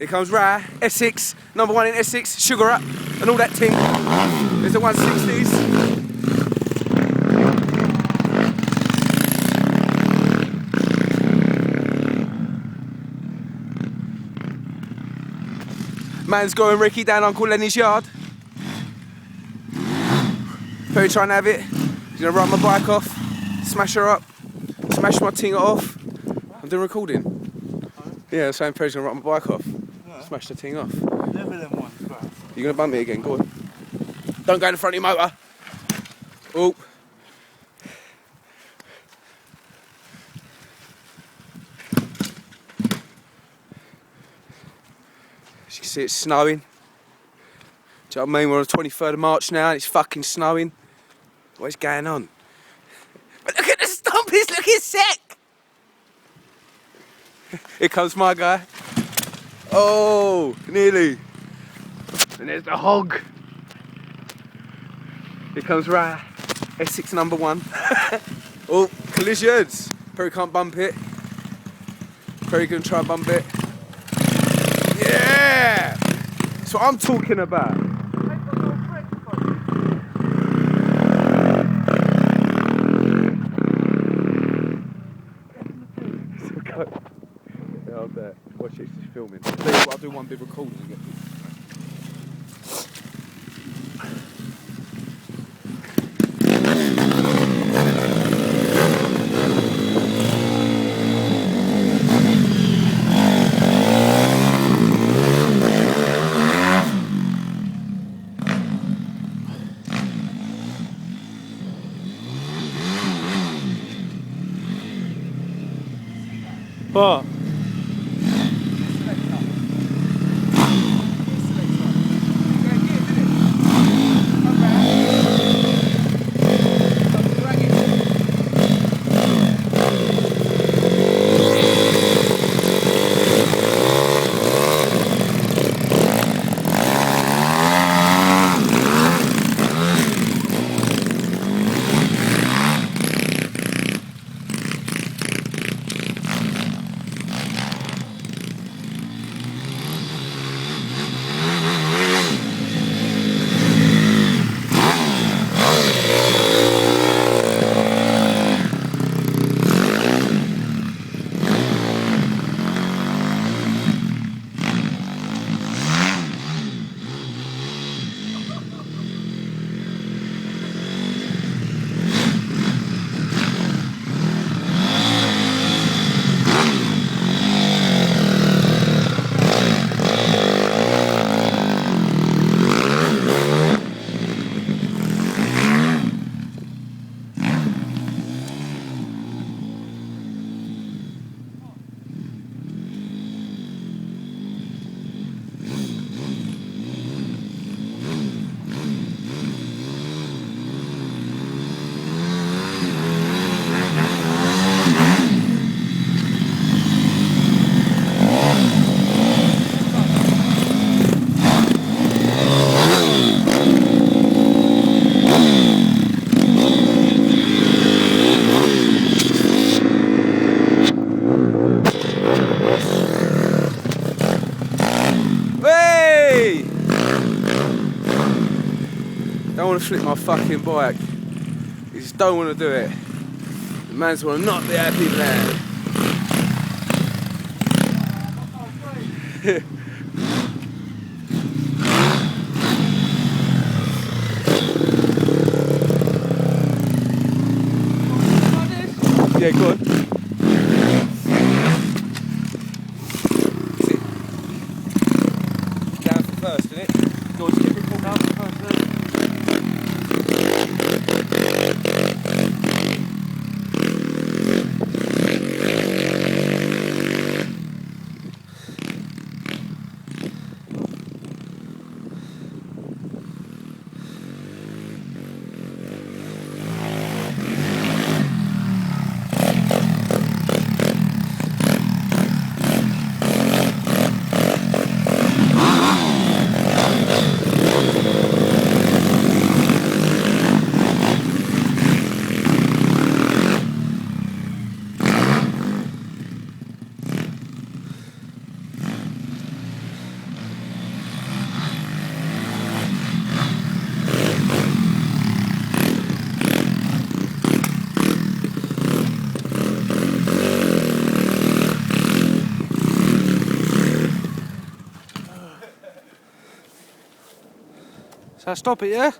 Here comes Rye, Essex, #1 in Essex, Sugar Up, and all that ting. There's the 160s. Man's going Ricky down Uncle Lenny's yard. Perry trying to have it. He's gonna ride my bike off, smash her up, smash my ting off. I'm doing recording. Yeah, I'm saying Perry's gonna ride my bike off, smash the ting off. Never them ones, bro. You're gonna bump me again, go on. Don't go in the front of your motor. Oh. As you can see, it's snowing. Do you know what I mean? We're on the 23rd of March now and it's fucking snowing. What is going on? But look at the stomp, he's looking sick! Here comes my guy. Oh, nearly. And there's the hog. Here comes Rye, Essex #1. Oh, collisions. Perry can't bump it. Perry gonna try and bump it. Yeah! That's what I'm talking about. Yeah, I'll bet. Watch it, she's filming. I'll do one big recording and get this. What? Don't want to flip my fucking bike. You just don't want to do it. The man's want to not be happy man. Yeah, go on. Down for first, isn't it? Go on, skip it, pull down for first. So stop it, yeah?